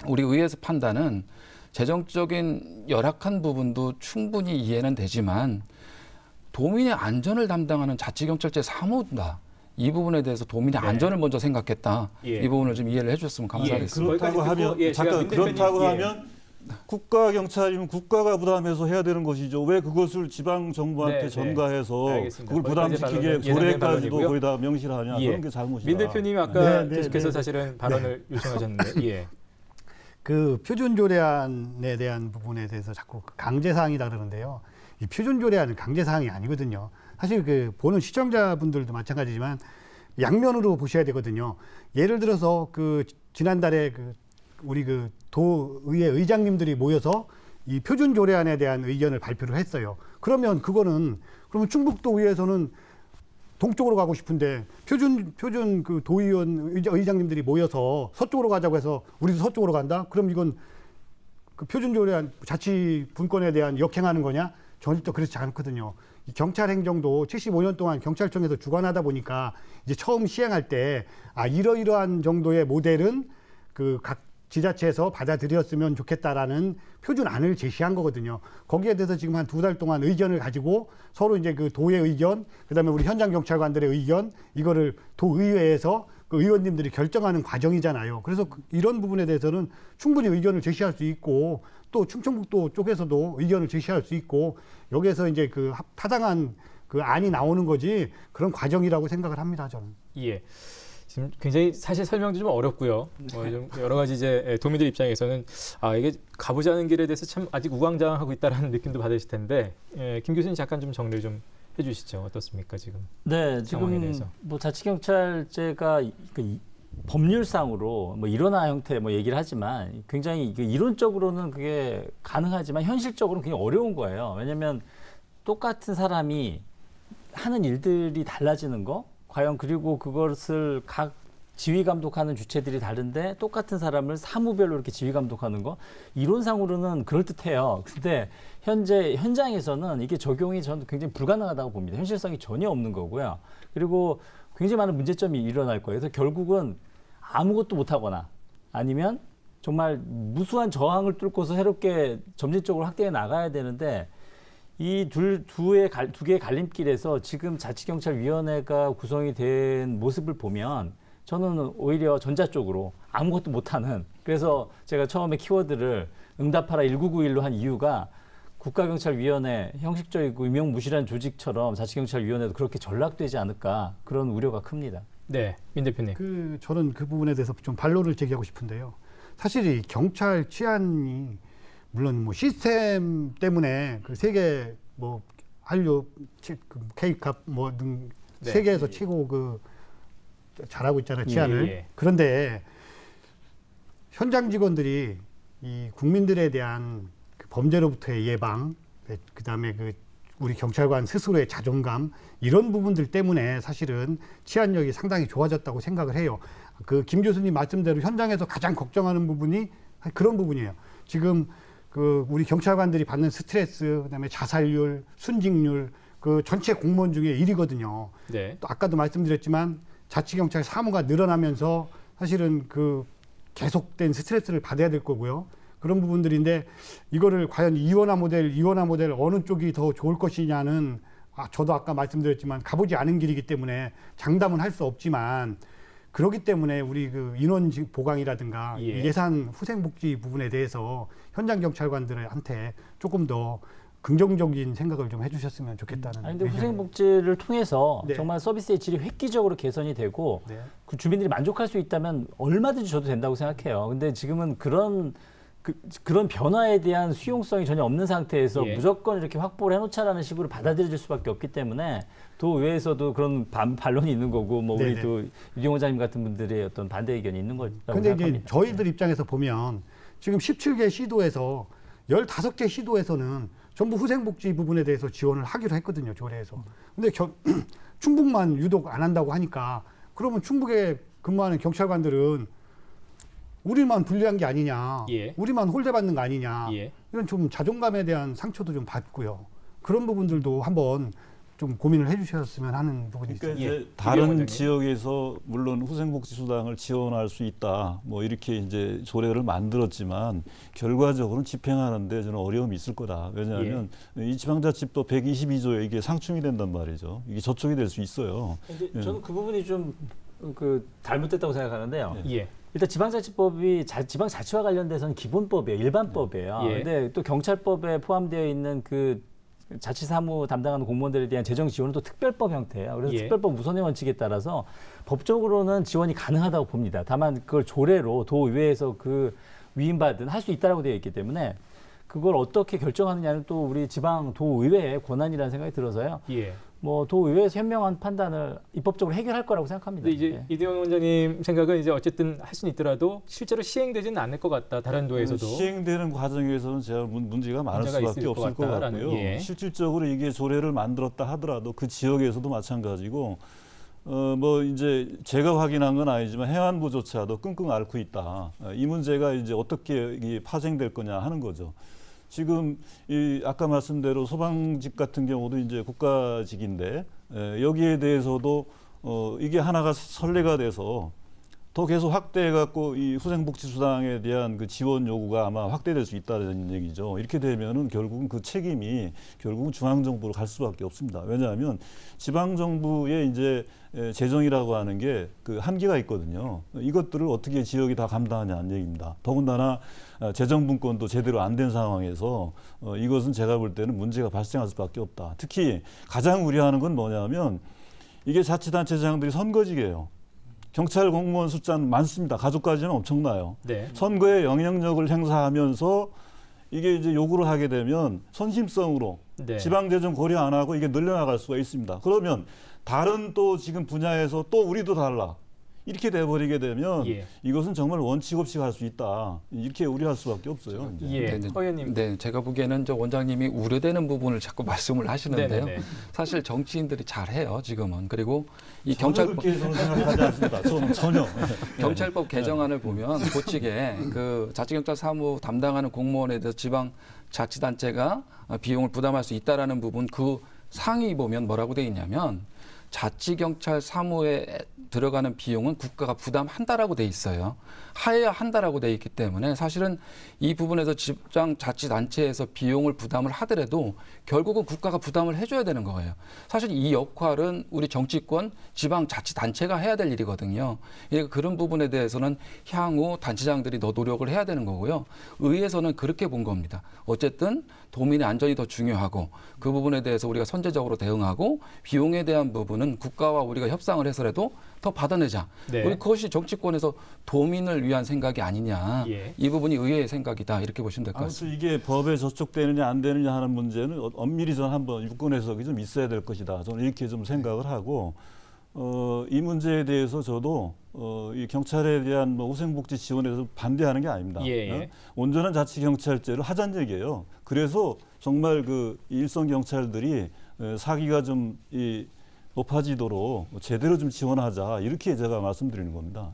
우리 의회에서 판단은 재정적인 열악한 부분도 충분히 이해는 되지만 도민의 안전을 담당하는 자치경찰제 사무다. 이 부분에 대해서 도민의 안전을 먼저 생각했다. 예. 이 부분을 좀 이해를 해줬으면 감사하겠습니다. 그렇다고 거기까지 듣고, 하면 예, 제가 잠깐 민 대표님, 그렇다고 예. 하면 국가 경찰이면 국가가 부담해서 해야 되는 것이죠. 왜 그것을 지방 정부한테 네, 전가해서 알겠습니다. 그걸 거기까지 부담시키게 반론은 예상된 조례까지도 반론이고요. 거의 다 명시하냐 예. 그런 게 잘못이다. 민 대표님이 아까 네, 네, 계속해서 네. 사실은 발언을 요청하셨는데, 예. 그 표준조례안에 대한 부분에 대해서 자꾸 강제사항이다 그러는데요. 이 표준조례안은 강제사항이 아니거든요. 사실 그 보는 시청자분들도 마찬가지지만 양면으로 보셔야 되거든요. 예를 들어서 그 지난달에 그 우리 그 도의회 의장님들이 모여서 이 표준조례안에 대한 의견을 발표를 했어요. 그러면 그거는 그러면 충북도 의회에서는 동쪽으로 가고 싶은데 표준 그 도의원 의장님들이 모여서 서쪽으로 가자고 해서 우리도 서쪽으로 간다? 그럼 이건 그 표준조례안 자치 분권에 대한 역행하는 거냐? 절대 그렇지 않거든요. 이 경찰 행정도 75년 동안 경찰청에서 주관하다 보니까 이제 처음 시행할 때 이러이러한 정도의 모델은 그 각 지자체에서 받아들였으면 좋겠다라는 표준안을 제시한 거거든요. 거기에 대해서 지금 한 2달 동안 의견을 가지고 서로 이제 그 도의 의견, 그다음에 우리 현장 경찰관들의 의견, 이거를 도의회에서 그 의원님들이 결정하는 과정이잖아요. 그래서 이런 부분에 대해서는 충분히 의견을 제시할 수 있고 또 충청북도 쪽에서도 의견을 제시할 수 있고 여기에서 이제 그 타당한 그 안이 나오는 거지 그런 과정이라고 생각을 합니다, 저는. 예. 지금 굉장히 사실 설명도 좀 어렵고요. 좀 여러 가지 이제 도민들 입장에서는 이게 가보자는 길에 대해서 참 아직 우왕좌왕하고 있다라는 느낌도 받으실 텐데, 김 교수님 잠깐 좀 정리 좀 해주시죠. 어떻습니까 지금? 네, 상황에 지금 대해서. 뭐 자치경찰제가 그 법률상으로 뭐 일원화 형태 뭐 얘기를 하지만 굉장히 이론적으로는 그게 가능하지만 현실적으로는 굉장히 어려운 거예요. 왜냐하면 똑같은 사람이 하는 일들이 달라지는 거, 과연 그리고 그것을 각 지휘 감독하는 주체들이 다른데 똑같은 사람을 사무별로 이렇게 지휘 감독하는 거 이론상으로는 그럴듯해요. 근데 현재 현장에서는 이게 적용이 저는 굉장히 불가능하다고 봅니다. 현실성이 전혀 없는 거고요. 그리고 굉장히 많은 문제점이 일어날 거예요. 그래서 결국은 아무것도 못하거나 아니면 정말 무수한 저항을 뚫고서 새롭게 점진적으로 확대해 나가야 되는데 이 두 개의 갈림길에서 지금 자치경찰위원회가 구성이 된 모습을 보면 저는 오히려 전자 쪽으로 아무것도 못하는, 그래서 제가 처음에 키워드를 응답하라 1991로 한 이유가 국가경찰위원회 형식적이고 유명무실한 조직처럼 자치경찰위원회도 그렇게 전락되지 않을까 그런 우려가 큽니다. 네, 민 대표님. 저는 그 부분에 대해서 좀 반론을 제기하고 싶은데요. 사실 이 경찰 치안이 물론 뭐 시스템 때문에 그 세계 뭐 한류 K캅 뭐 등 네. 세계에서 최고 그 잘하고 있잖아요, 치안을. 예. 그런데 현장 직원들이 이 국민들에 대한 그 범죄로부터의 예방, 그다음에 그 우리 경찰관 스스로의 자존감 이런 부분들 때문에 사실은 치안력이 상당히 좋아졌다고 생각을 해요. 그 김 교수님 말씀대로 현장에서 가장 걱정하는 부분이 그런 부분이에요. 지금 그 우리 경찰관들이 받는 스트레스, 그다음에 자살률, 순직률, 그 전체 공무원 중에 1위거든요. 네. 또 아까도 말씀드렸지만 자치경찰 사무가 늘어나면서 사실은 그 계속된 스트레스를 받아야 될 거고요. 그런 부분들인데 이거를 과연 이원화 모델 어느 쪽이 더 좋을 것이냐는 저도 아까 말씀드렸지만 가보지 않은 길이기 때문에 장담은 할 수 없지만 그렇기 때문에 우리 그 인원 보강이라든가 예. 예산 후생복지 부분에 대해서 현장 경찰관들한테 조금 더 긍정적인 생각을 좀 해주셨으면 좋겠다는. 아니, 근데 의견을. 후생복지를 통해서 네. 정말 서비스의 질이 획기적으로 개선이 되고 네. 그 주민들이 만족할 수 있다면 얼마든지 줘도 된다고 생각해요. 근데 지금은 그런 변화에 대한 수용성이 전혀 없는 상태에서 예. 무조건 이렇게 확보를 해놓자라는 식으로 받아들여질 수밖에 없기 때문에 도의회에서도 그런 반론이 있는 거고 뭐 우리 네네. 또 유경 원장님 같은 분들의 어떤 반대 의견이 있는 거라고 근데 이제 생각합니다. 저희들 입장에서 보면 지금 17개 시도에서 15개 시도에서는 전부 후생복지 부분에 대해서 지원을 하기로 했거든요, 조례에서. 근데 충북만 유독 안 한다고 하니까 그러면 충북에 근무하는 경찰관들은 우리만 불리한 게 아니냐, 예. 우리만 홀대받는 거 아니냐, 예. 이런 좀 자존감에 대한 상처도 좀 받고요. 그런 부분들도 한번 좀 고민을 해주셨으면 하는 부분이 그러니까 있습니다. 이제 예. 다른 원장님. 지역에서 물론 후생복지수당을 지원할 수 있다. 뭐 이렇게 이제 조례를 만들었지만 결과적으로는 집행하는데 저는 어려움이 있을 거다. 왜냐하면 이 지방자치법 122조에 이게 상충이 된단 말이죠. 이게 저촉이 될 수 있어요. 근데 예. 저는 그 부분이 좀 잘못됐다고 생각하는데요. 예. 일단 지방자치법이 지방자치와 관련돼서는 기본법이에요, 일반법이에요. 예. 근데 또 경찰법에 포함되어 있는 그 자치사무 담당하는 공무원들에 대한 재정 지원은 또 특별법 형태예요. 그래서 예. 특별법 우선의 원칙에 따라서 법적으로는 지원이 가능하다고 봅니다. 다만 그걸 조례로 도의회에서 그 위임받은 할 수 있다라고 되어 있기 때문에 그걸 어떻게 결정하느냐는 또 우리 지방 도의회의 권한이라는 생각이 들어서요. 예. 뭐 도의회에서 현명한 판단을 입법적으로 해결할 거라고 생각합니다. 근데 이제 예. 이대원 원장님 생각은 이제 어쨌든 할 수는 있더라도 실제로 시행되지는 않을 것 같다. 다른 도에서도. 시행되는 과정에서는 제가 문제가 많을 문제가 수밖에 있을 없을 것 것 같다라는, 같고요. 예. 실질적으로 이게 조례를 만들었다 하더라도 그 지역에서도 마찬가지고 뭐 이제 제가 확인한 건 아니지만 행안부조차도 끙끙 앓고 있다. 이 문제가 이제 어떻게 이게 파생될 거냐 하는 거죠. 지금 이 아까 말씀대로 소방직 같은 경우도 이제 국가직인데 여기에 대해서도 이게 하나가 선례가 돼서 더 계속 확대해갖고 이 후생복지수당에 대한 그 지원 요구가 아마 확대될 수 있다는 얘기죠. 이렇게 되면은 결국은 그 책임이 결국은 중앙정부로 갈 수밖에 없습니다. 왜냐하면 지방정부의 이제 재정이라고 하는 게 그 한계가 있거든요. 이것들을 어떻게 지역이 다 감당하냐는 얘기입니다. 더군다나 재정분권도 제대로 안 된 상황에서 이것은 제가 볼 때는 문제가 발생할 수밖에 없다. 특히 가장 우려하는 건 뭐냐면 이게 자치단체장들이 선거직이에요. 경찰 공무원 숫자는 많습니다. 가족까지는 엄청나요. 네. 선거에 영향력을 행사하면서 이게 이제 요구를 하게 되면 선심성으로 네. 지방재정 고려 안 하고 이게 늘려나갈 수가 있습니다. 그러면 다른 또 지금 분야에서 또 우리도 달라. 이렇게 돼버리게 되면 예. 이것은 정말 원칙 없이 갈 수 있다. 이렇게 우려할 수밖에 없어요. 이제. 예. 허 의원님. 네, 제가 보기에는 저 원장님이 우려되는 부분을 자꾸 말씀을 하시는데요. 네네네. 사실 정치인들이 잘해요, 지금은. 그리고 이 저는 경찰법 그렇게 저는 생각하지 않습니다. 저는 전혀. 경찰법 개정안을 보면 고치게 그 자치경찰 사무 담당하는 공무원에 대해서 지방 자치단체가 비용을 부담할 수 있다라는 부분 그 상위 보면 뭐라고 돼 있냐면 자치경찰 사무에 들어가는 비용은 국가가 부담한다라고 돼 있어요. 하여야 한다라고 돼 있기 때문에 사실은 이 부분에서 지방자치단체에서 비용을 부담을 하더라도 결국은 국가가 부담을 해줘야 되는 거예요. 사실 이 역할은 우리 정치권 지방자치단체가 해야 될 일이거든요. 그런 부분에 대해서는 향후 단체장들이 더 노력을 해야 되는 거고요. 의회에서는 그렇게 본 겁니다. 어쨌든 도민의 안전이 더 중요하고 그 부분에 대해서 우리가 선제적으로 대응하고 비용에 대한 부분은 국가와 우리가 협상을 해서라도 더 받아내자. 네. 우리 그것이 정치권에서 도민을 위한 생각이 아니냐. 예. 이 부분이 의회의 생각이다. 이렇게 보시면 될 것 같습니다. 아무튼 이게 법에 저촉되느냐 안 되느냐 하는 문제는 엄밀히 저는 한번 유권 해석이 좀 있어야 될 것이다. 저는 이렇게 좀 생각을 하고 이 문제에 대해서 저도 이 경찰에 대한 뭐 후생복지 지원에 대해서 반대하는 게 아닙니다. 예, 예. 온전한 자치경찰제를 하자는 얘기예요. 그래서 정말 그 일선 경찰들이 사기가 좀 높아지도록 제대로 좀 지원하자 이렇게 제가 말씀드리는 겁니다.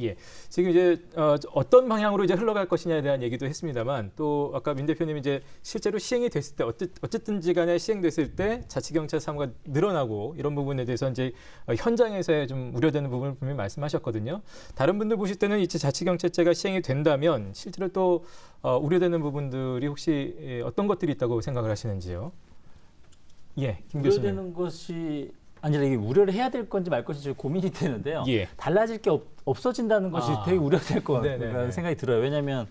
예. 지금 이제 어떤 방향으로 이제 흘러갈 것이냐에 대한 얘기도 했습니다만 또 아까 민 대표님이 이제 실제로 시행이 됐을 때 어쨌든지 간에 시행됐을 때 자치경찰 사무가 늘어나고 이런 부분에 대해서 이제 현장에서의 좀 우려되는 부분을 분명히 말씀하셨거든요. 다른 분들 보실 때는 이제 자치경찰제가 시행이 된다면 실제로 또 우려되는 부분들이 혹시 어떤 것들이 있다고 생각을 하시는지요? 예, 김 교수님. 우려되는 것이 아니라 이게 우려를 해야 될 건지 말 건지 고민이 되는데요. 예. 달라질 게 없어진다는 것이 되게 우려될 것 네네네. 같다는 생각이 들어요. 왜냐하면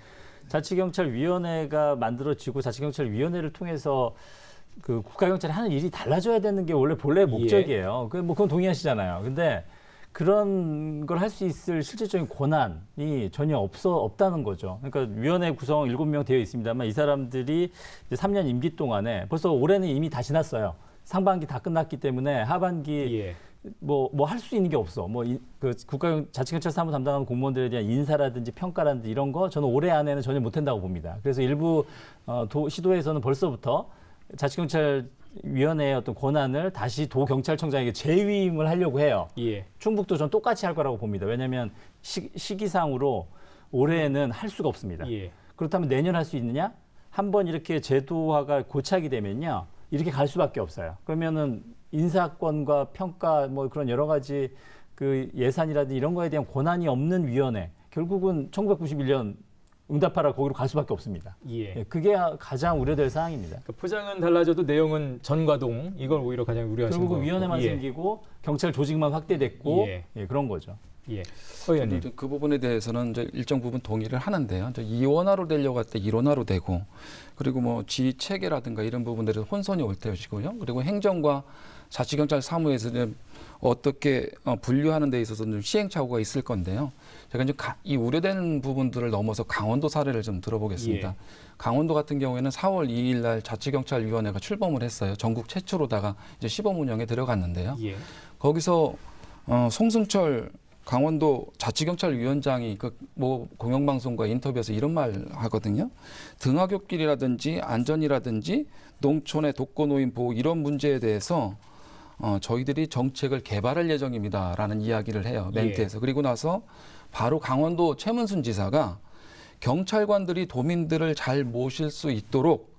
자치경찰위원회가 만들어지고 자치경찰위원회를 통해서 그 국가경찰이 하는 일이 달라져야 되는 게 원래 본래 목적이에요. 그건 동의하시잖아요. 근데 그런 걸 할 수 있을 실질적인 권한이 전혀 없다는 거죠. 그러니까 위원회 구성 7명 되어 있습니다만 이 사람들이 이제 3년 임기 동안에 벌써 올해는 이미 다 지났어요. 상반기 다 끝났기 때문에 하반기 예. 뭐 할 수 있는 게 없어. 그 자치경찰 사무 담당하는 공무원들에 대한 인사라든지 평가라든지 이런 거 저는 올해 안에는 전혀 못한다고 봅니다. 그래서 일부 시도에서는 벌써부터 자치경찰위원회의 어떤 권한을 다시 도경찰청장에게 재위임을 하려고 해요. 예. 충북도 전 똑같이 할 거라고 봅니다. 왜냐하면 시기상으로 올해는 할 수가 없습니다. 예. 그렇다면 내년 할 수 있느냐? 한번 이렇게 제도화가 고착이 되면요. 이렇게 갈 수밖에 없어요. 그러면은 인사권과 평가 뭐 그런 여러 가지 그 예산이라든지 이런 거에 대한 권한이 없는 위원회, 결국은 1991년 응답하라 거기로 갈 수밖에 없습니다. 예. 그게 가장 우려될 사항입니다. 그 포장은 달라져도 내용은 전과동 이걸 오히려 가장 우려하시는 결국은 거고. 위원회만 예. 생기고 경찰 조직만 확대됐고 예. 그런 거죠. 예. 의원님. 이제 그 부분에 대해서는 이제 일정 부분 동의를 하는데요. 이제 이원화로 되려고 할 때 일원화로 되고, 그리고 뭐 지휘 체계라든가 이런 부분들에서 혼선이 올 때이고요. 그리고 행정과 자치경찰 사무에서 좀 어떻게 분류하는 데 있어서 좀 시행착오가 있을 건데요. 제가 이제 이 우려되는 부분들을 넘어서 강원도 사례를 좀 들어보겠습니다. 예. 강원도 같은 경우에는 4월 2일 날 자치경찰위원회가 출범을 했어요. 전국 최초로다가 이제 시범 운영에 들어갔는데요. 예. 거기서 송승철 강원도 자치경찰위원장이 그 뭐 공영방송과 인터뷰에서 이런 말 하거든요. 등하굣길이라든지 안전이라든지 농촌의 독거노인 보호 이런 문제에 대해서 저희들이 정책을 개발할 예정입니다라는 이야기를 해요. 멘트에서. 그리고 나서 바로 강원도 최문순 지사가 경찰관들이 도민들을 잘 모실 수 있도록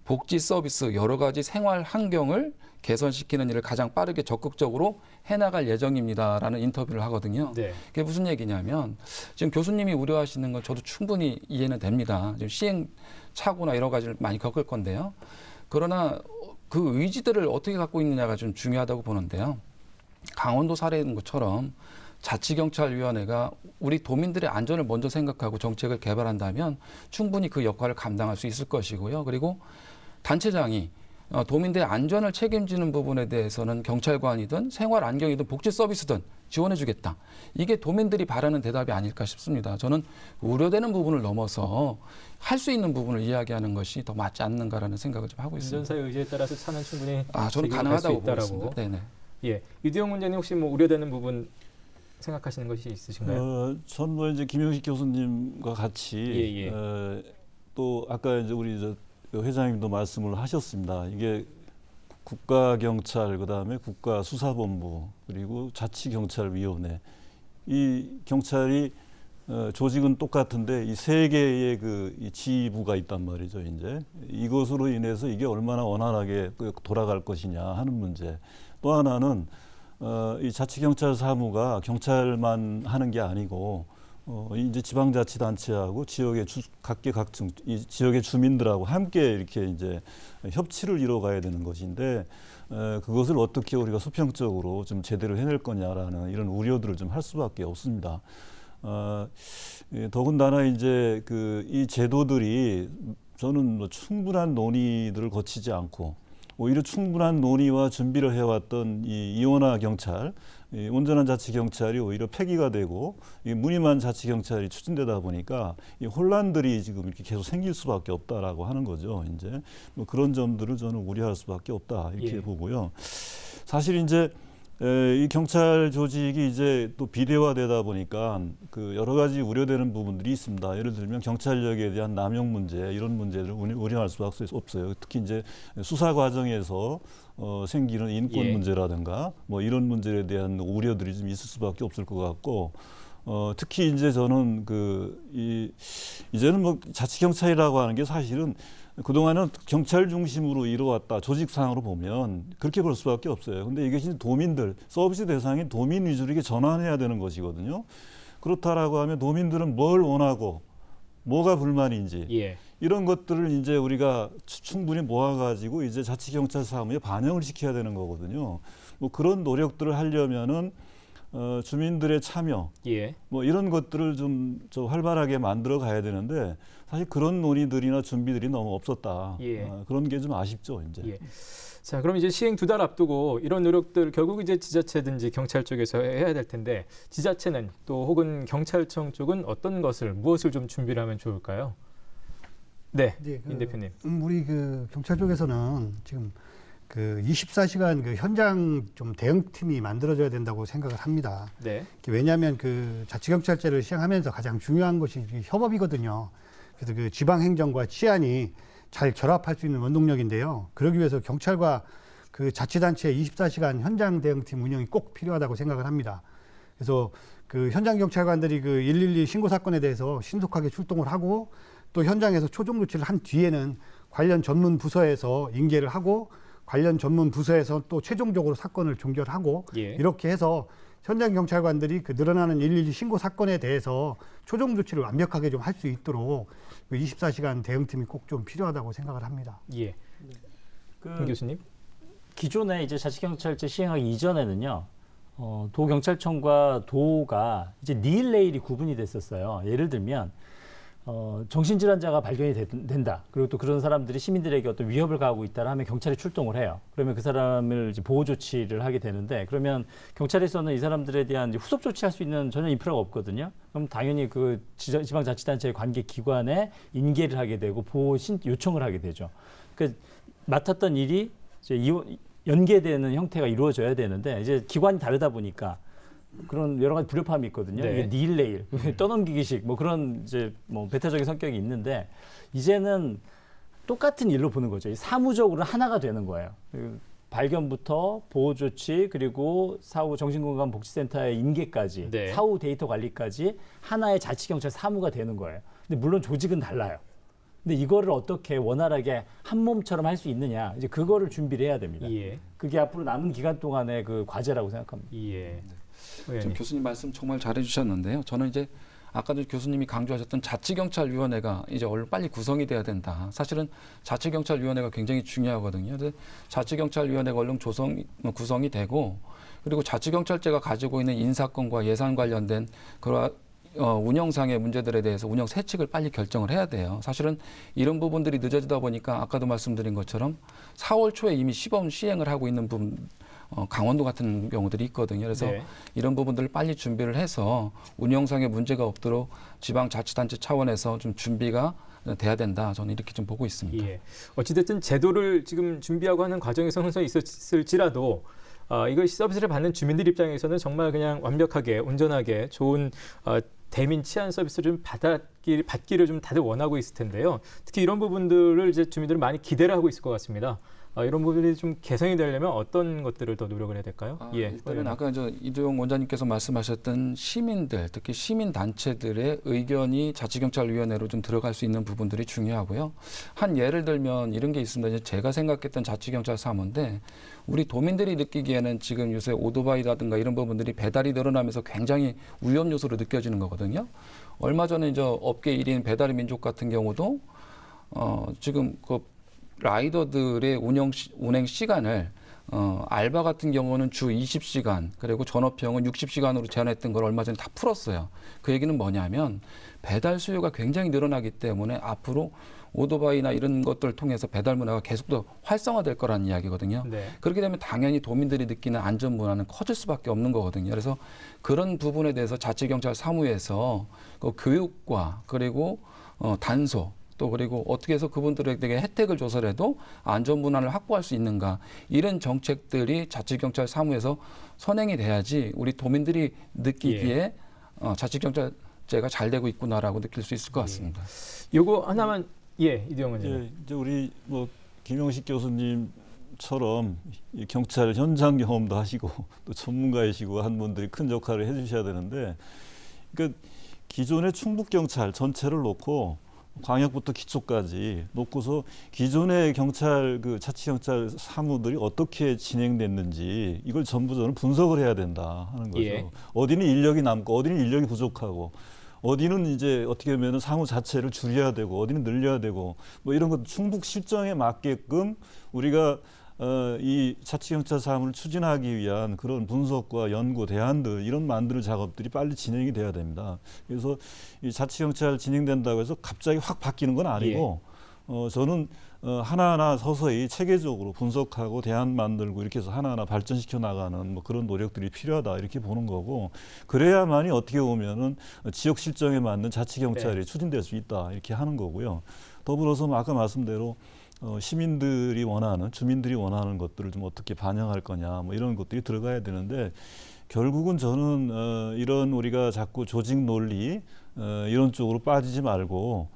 복지 서비스 여러 가지 생활 환경을 개선시키는 일을 가장 빠르게 적극적으로 해나갈 예정입니다라는 인터뷰를 하거든요. 네. 그게 무슨 얘기냐면 지금 교수님이 우려하시는 건 저도 충분히 이해는 됩니다. 지금 시행착오나 여러 가지를 많이 겪을 건데요. 그러나 그 의지들을 어떻게 갖고 있느냐가 좀 중요하다고 보는데요. 강원도 사례인 것처럼 자치경찰위원회가 우리 도민들의 안전을 먼저 생각하고 정책을 개발한다면 충분히 그 역할을 감당할 수 있을 것이고요. 그리고 단체장이 도민들의 안전을 책임지는 부분에 대해서는 경찰관이든 생활 안경이든 복지 서비스든 지원해 주겠다. 이게 도민들이 바라는 대답이 아닐까 싶습니다. 저는 우려되는 부분을 넘어서 할 수 있는 부분을 이야기하는 것이 더 맞지 않는가라는 생각을 좀 하고 있습니다. 운전사의 의지에 따라서 차는 충분히 저는 제기할 가능하다고 수 있다라고. 보고 있습니다. 네네. 예. 유대용 문제는 혹시 뭐 우려되는 부분 생각하시는 것이 있으신가요? 전 뭐 이제 김영식 교수님과 같이 예. 또 아까 이제 우리 회장님도 말씀을 하셨습니다. 이게 국가경찰 그다음에 국가수사본부 그리고 자치경찰위원회 이 경찰이 조직은 똑같은데 이 세 개의 이 지부가 있단 말이죠. 이제 이것으로 인해서 이게 얼마나 원활하게 돌아갈 것이냐 하는 문제. 또 하나는 이 자치경찰 사무가 경찰만 하는 게 아니고 이제 지방자치단체하고 각계각층 이 지역의 주민들하고 함께 이렇게 이제 협치를 이뤄가야 되는 것인데 그것을 어떻게 우리가 수평적으로 좀 제대로 해낼 거냐라는 이런 우려들을 좀 할 수밖에 없습니다. 더군다나 이제 이 제도들이 저는 뭐 충분한 논의들을 거치지 않고 오히려 충분한 논의와 준비를 해왔던 이 이원화 경찰, 이 온전한 자치경찰이 오히려 폐기가 되고 이 무늬만 자치경찰이 추진되다 보니까 이 혼란들이 지금 이렇게 계속 생길 수밖에 없다라고 하는 거죠. 이제 뭐 그런 점들을 저는 우려할 수밖에 없다 이렇게 보고요. 사실 이제 이 경찰 조직이 이제 또 비대화되다 보니까 여러 가지 우려되는 부분들이 있습니다. 예를 들면 경찰력에 대한 남용 문제 이런 문제를 우려할 수밖에 없어요. 특히 이제 수사 과정에서 생기는 인권 문제라든가 뭐 이런 문제에 대한 우려들이 좀 있을 수밖에 없을 것 같고 특히 이제 저는 이제는 뭐 자치경찰이라고 하는 게 사실은 그동안은 경찰 중심으로 이루어왔다. 조직상으로 보면 그렇게 볼 수밖에 없어요. 근데 이것이 도민들, 서비스 대상인 도민 위주로 이게 전환해야 되는 것이거든요. 그렇다라고 하면 도민들은 뭘 원하고 뭐가 불만인지 이런 것들을 이제 우리가 충분히 모아가지고 이제 자치경찰 사무에 반영을 시켜야 되는 거거든요. 뭐 그런 노력들을 하려면은 주민들의 참여, 뭐 이런 것들을 좀 활발하게 만들어 가야 되는데 사실 그런 논의들이나 준비들이 너무 없었다. 그런 게 좀 아쉽죠, 이제. 자, 그럼 이제 시행 2달 앞두고 이런 노력들 결국 이제 지자체든지 경찰 쪽에서 해야 될 텐데 지자체는 또 혹은 경찰청 쪽은 무엇을 좀 준비를 하면 좋을까요? 네, 임 대표님. 우리 경찰 쪽에서는 지금 24시간 현장 좀 대응팀이 만들어져야 된다고 생각을 합니다. 네. 왜냐하면 자치경찰제를 시행하면서 가장 중요한 것이 협업이거든요. 그래서 지방행정과 치안이 잘 결합할 수 있는 원동력인데요. 그러기 위해서 경찰과 자치단체의 24시간 현장 대응팀 운영이 꼭 필요하다고 생각을 합니다. 그래서 현장 경찰관들이 112 신고 사건에 대해서 신속하게 출동을 하고 또 현장에서 초종 조치를 한 뒤에는 관련 전문 부서에서 인계를 하고 관련 전문 부서에서 또 최종적으로 사건을 종결하고 예. 이렇게 해서 현장 경찰관들이 그 늘어나는 112 신고 사건에 대해서 초정 조치를 완벽하게 좀 할 수 있도록 그 24시간 대응팀이 꼭 좀 필요하다고 생각을 합니다. 예. 김 교수님. 기존에 이제 자치경찰제 시행하기 이전에는요, 도경찰청과 도가 이제 니을 내일이 구분이 됐었어요. 예를 들면 정신질환자가 발견이 된다. 그리고 또 그런 사람들이 시민들에게 어떤 위협을 가하고 있다 하면 경찰이 출동을 해요. 그러면 그 사람을 이제 보호 조치를 하게 되는데, 그러면 경찰에서는 이 사람들에 대한 이제 후속 조치할 수 있는 전혀 인프라가 없거든요. 그럼 당연히 그 지방자치단체의 관계 기관에 인계를 하게 되고 보호 요청을 하게 되죠. 그 맡았던 일이 이제 연계되는 형태가 이루어져야 되는데, 이제 기관이 다르다 보니까 그런 여러 가지 불협화음이 있거든요. 네. 이게 니일 내일 떠넘기기식 뭐 그런 이제 뭐 배타적인 성격이 있는데, 이제는 똑같은 일로 보는 거죠. 사무적으로 하나가 되는 거예요. 발견부터 보호 조치, 그리고 사후 정신건강복지센터의 인계까지, 네. 사후 데이터 관리까지 하나의 자치경찰 사무가 되는 거예요. 근데 물론 조직은 달라요. 근데 이거를 어떻게 원활하게 한 몸처럼 할 수 있느냐, 이제 그거를 준비를 해야 됩니다. 예. 그게 앞으로 남은 기간 동안의 그 과제라고 생각합니다. 예. 지금 의원님. 교수님 말씀 정말 잘해주셨는데요. 저는 이제 아까도 교수님이 강조하셨던 자치경찰위원회가 이제 얼른 빨리 구성이 돼야 된다. 사실은 자치경찰위원회가 굉장히 중요하거든요. 근데 자치경찰위원회가 얼른 구성이 되고, 그리고 자치경찰제가 가지고 있는 인사권과 예산 관련된 그런 운영상의 문제들에 대해서 운영 세칙을 빨리 결정을 해야 돼요. 사실은 이런 부분들이 늦어지다 보니까 아까도 말씀드린 것처럼 4월 초에 이미 시범 시행을 하고 있는 부분, 강원도 같은 경우들이 있거든요. 그래서 네. 이런 부분들을 빨리 준비를 해서 운영상의 문제가 없도록 지방자치단체 차원에서 좀 준비가 돼야 된다. 저는 이렇게 좀 보고 있습니다. 예. 어찌됐든 제도를 지금 준비하고 하는 과정에서 혼선이 있었을지라도 이걸 서비스를 받는 주민들 입장에서는 정말 그냥 완벽하게 온전하게 좋은 대민 치안 서비스를 좀 받기를 좀 다들 원하고 있을 텐데요. 특히 이런 부분들을 이제 주민들은 많이 기대를 하고 있을 것 같습니다. 이런 부분들이 좀 개선이 되려면 어떤 것들을 더 노력을 해야 될까요? 일단은 아까 이두영 원장님께서 말씀하셨던 시민들, 특히 시민단체들의 의견이 자치경찰위원회로 좀 들어갈 수 있는 부분들이 중요하고요. 한 예를 들면 이런 게 있습니다. 이제 제가 생각했던 자치경찰 사무인데, 우리 도민들이 느끼기에는 지금 요새 오토바이라든가 이런 부분들이 배달이 늘어나면서 굉장히 위험 요소로 느껴지는 거거든요. 얼마 전에 이제 업계 1인 배달의 민족 같은 경우도 지금 그 라이더들의 운행 시간을 알바 같은 경우는 주 20시간, 그리고 전업형은 60시간으로 제한했던 걸 얼마 전에 다 풀었어요. 그 얘기는 뭐냐면 배달 수요가 굉장히 늘어나기 때문에 앞으로 오토바이나 이런 것들을 통해서 배달 문화가 계속 더 활성화될 거라는 이야기거든요. 네. 그렇게 되면 당연히 도민들이 느끼는 안전 문화는 커질 수밖에 없는 거거든요. 그래서 그런 부분에 대해서 자치경찰 사무에서 그 교육과 그리고 단속, 또 그리고 어떻게 해서 그분들에게 혜택을 줘서라도 안전 문화를 확보할 수 있는가, 이런 정책들이 자치경찰 사무에서 선행이 돼야지 우리 도민들이 느끼기에 자치경찰제가 잘 되고 있구나라고 느낄 수 있을 것 같습니다. 요거 하나만 이두영 원장님. 이제 우리 뭐 김영식 교수님처럼 이 경찰 현장 경험도 하시고 또 전문가이시고 한 분들이 큰 역할을 해주셔야 되는데, 그러니까 기존의 충북 경찰 전체를 놓고 광역부터 기초까지 놓고서 기존의 경찰 자치경찰 사무들이 어떻게 진행됐는지 이걸 전부 저는 분석을 해야 된다 하는 거죠. 예. 어디는 인력이 남고 어디는 인력이 부족하고 어디는 이제 어떻게 보면 사무 자체를 줄여야 되고 어디는 늘려야 되고 뭐 이런 것 충북 실정에 맞게끔 우리가 이 자치경찰 사무를 추진하기 위한 그런 분석과 연구, 대안들 이런 만드는 작업들이 빨리 진행이 돼야 됩니다. 그래서 이 자치경찰 진행된다고 해서 갑자기 확 바뀌는 건 아니고 저는 하나하나 서서히 체계적으로 분석하고 대안 만들고 이렇게 해서 하나하나 발전시켜 나가는 뭐 그런 노력들이 필요하다 이렇게 보는 거고, 그래야만이 어떻게 보면은 지역 실정에 맞는 자치경찰이 추진될 수 있다 이렇게 하는 거고요. 더불어서 아까 말씀대로 시민들이 원하는, 주민들이 원하는 것들을 좀 어떻게 반영할 거냐, 뭐 이런 것들이 들어가야 되는데, 결국은 저는 이런 우리가 자꾸 조직 논리 이런 쪽으로 빠지지 말고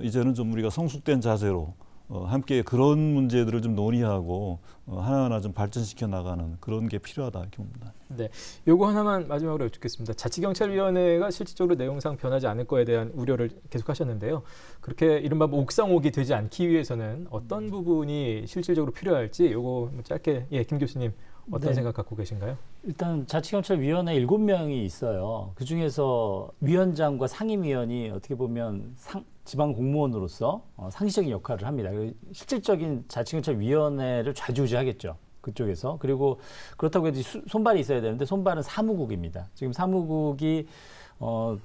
이제는 좀 우리가 성숙된 자세로 함께 그런 문제들을 좀 논의하고 하나하나 좀 발전시켜 나가는 그런 게 필요하다 이렇게 봅니다. 네, 요거 하나만 마지막으로 여쭙겠습니다. 자치경찰위원회가 실질적으로 내용상 변하지 않을 거에 대한 우려를 계속하셨는데요. 그렇게 이른바 뭐 옥상옥이 되지 않기 위해서는 어떤 부분이 실질적으로 필요할지 요거 짧게 김 교수님 어떤 네. 생각 갖고 계신가요? 일단 자치경찰위원회 7명이 있어요. 그중에서 위원장과 상임위원이 어떻게 보면 지방 공무원으로서 상시적인 역할을 합니다. 실질적인 자치경찰위원회를 좌지우지하겠죠. 그쪽에서. 그리고 그렇다고 해도 손발이 있어야 되는데 손발은 사무국입니다. 지금 사무국이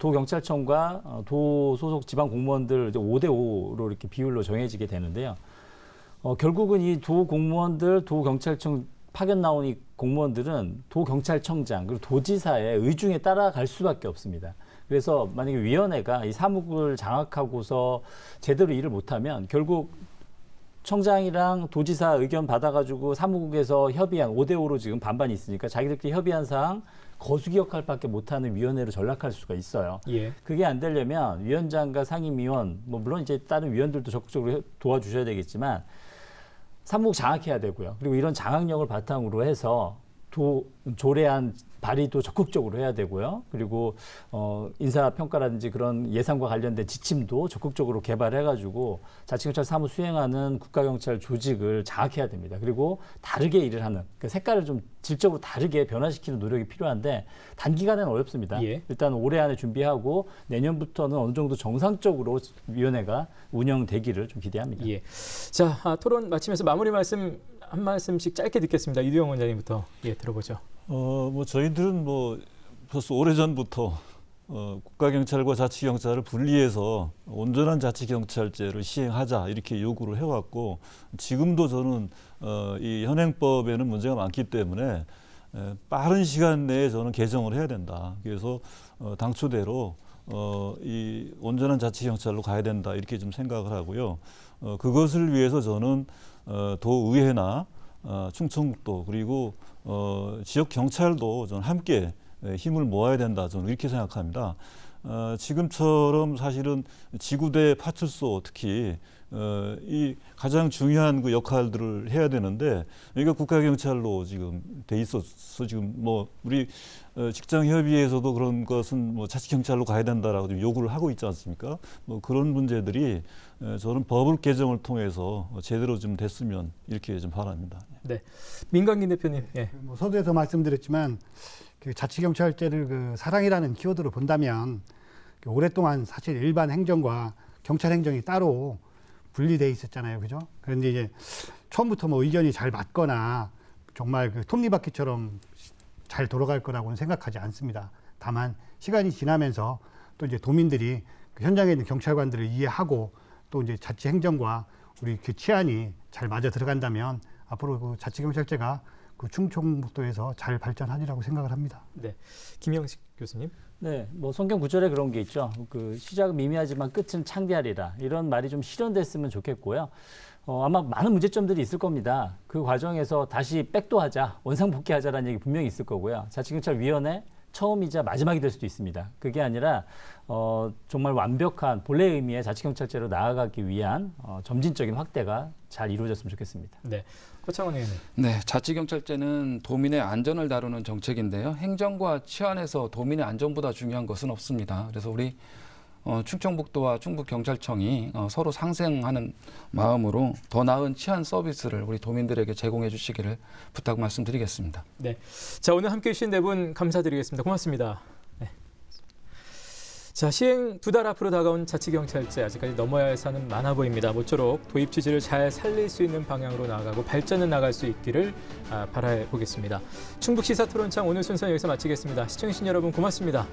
도경찰청과 도 소속 지방 공무원들 5대5로 이렇게 비율로 정해지게 되는데요. 결국은 이 도 공무원들, 도 경찰청 파견 나온 이 공무원들은 도경찰청장 그리고 도지사의 의중에 따라갈 수밖에 없습니다. 그래서 만약에 위원회가 이 사무국을 장악하고서 제대로 일을 못하면 결국 청장이랑 도지사 의견 받아가지고 사무국에서 협의한 5대5로 지금 반반이 있으니까 자기들끼리 협의한 사항 거수기 역할밖에 못하는 위원회로 전락할 수가 있어요. 예. 그게 안 되려면 위원장과 상임위원, 뭐 물론 이제 다른 위원들도 적극적으로 도와주셔야 되겠지만 사무국 장악해야 되고요. 그리고 이런 장악력을 바탕으로 해서 조례안 발의도 적극적으로 해야 되고요. 그리고 인사평가라든지 그런 예산과 관련된 지침도 적극적으로 개발해가지고 자치경찰 사무 수행하는 국가경찰 조직을 장악해야 됩니다. 그리고 다르게 일을 하는, 그러니까 색깔을 좀 질적으로 다르게 변화시키는 노력이 필요한데 단기간에는 어렵습니다. 예. 일단 올해 안에 준비하고 내년부터는 어느 정도 정상적으로 위원회가 운영되기를 좀 기대합니다. 예. 자, 토론 마치면서 마무리 말씀 한 말씀씩 짧게 듣겠습니다. 이두영 원장님부터 들어보죠. 뭐 저희들은 뭐 벌써 오래전부터 국가경찰과 자치경찰을 분리해서 온전한 자치경찰제를 시행하자 이렇게 요구를 해왔고 지금도 저는 이 현행법에는 문제가 많기 때문에 빠른 시간 내에 저는 개정을 해야 된다. 그래서 당초대로 이 온전한 자치경찰로 가야 된다 이렇게 좀 생각을 하고요. 그것을 위해서 저는 도의회나 충청북도 그리고 지역 경찰도 저는 함께 힘을 모아야 된다 저는 이렇게 생각합니다. 지금처럼 사실은 지구대 파출소 특히 이 가장 중요한 그 역할들을 해야 되는데 여기가 국가경찰로 지금 돼 있어서 지금 뭐 우리 직장협의회에서도 그런 것은 뭐 자치경찰로 가야 된다라고 좀 요구를 하고 있지 않습니까? 뭐 그런 문제들이 저는 법을 개정을 통해서 제대로 좀 됐으면 이렇게 좀 바랍니다. 네, 민강긴 대표님. 뭐 서두에서 말씀드렸지만 그 자치경찰제를 그 사랑이라는 키워드로 본다면 오랫동안 사실 일반 행정과 경찰 행정이 따로 분리돼 있었잖아요, 그죠? 그런데 이제 처음부터 뭐 의견이 잘 맞거나 정말 그 톱니바퀴처럼 잘 돌아갈 거라고는 생각하지 않습니다. 다만 시간이 지나면서 또 이제 도민들이 그 현장에 있는 경찰관들을 이해하고 또 이제 자치 행정과 우리 그 치안이 잘 맞아 들어간다면 앞으로 그 자치경찰제가 그 충청북도에서 잘 발전하리라고 생각을 합니다. 네, 김영식 교수님. 네, 뭐 성경 구절에 그런 게 있죠. 그 시작은 미미하지만 끝은 창대하리라. 이런 말이 좀 실현됐으면 좋겠고요. 아마 많은 문제점들이 있을 겁니다. 그 과정에서 다시 백도하자, 원상복귀하자라는 얘기 분명히 있을 거고요. 자치경찰위원회 처음이자 마지막이 될 수도 있습니다. 그게 아니라 정말 완벽한 본래의 의미의 자치경찰제로 나아가기 위한 점진적인 확대가 잘 이루어졌으면 좋겠습니다. 네, 허창원 의원님. 네, 자치경찰제는 도민의 안전을 다루는 정책인데요. 행정과 치안에서 도민의 안전보다 중요한 것은 없습니다. 그래서 우리 충청북도와 충북경찰청이 서로 상생하는 마음으로 더 나은 치안 서비스를 우리 도민들에게 제공해 주시기를 부탁 말씀드리겠습니다. 네, 자 오늘 함께해 주신 네 분 감사드리겠습니다. 고맙습니다. 네. 자, 시행 2달 앞으로 다가온 자치경찰제 아직까지 넘어야 할 산은 많아 보입니다. 모쪼록 도입 취지를 잘 살릴 수 있는 방향으로 나아가고 발전해 나갈 수 있기를 바라보겠습니다. 충북 시사토론창 오늘 순서는 여기서 마치겠습니다. 시청해주신 여러분 고맙습니다.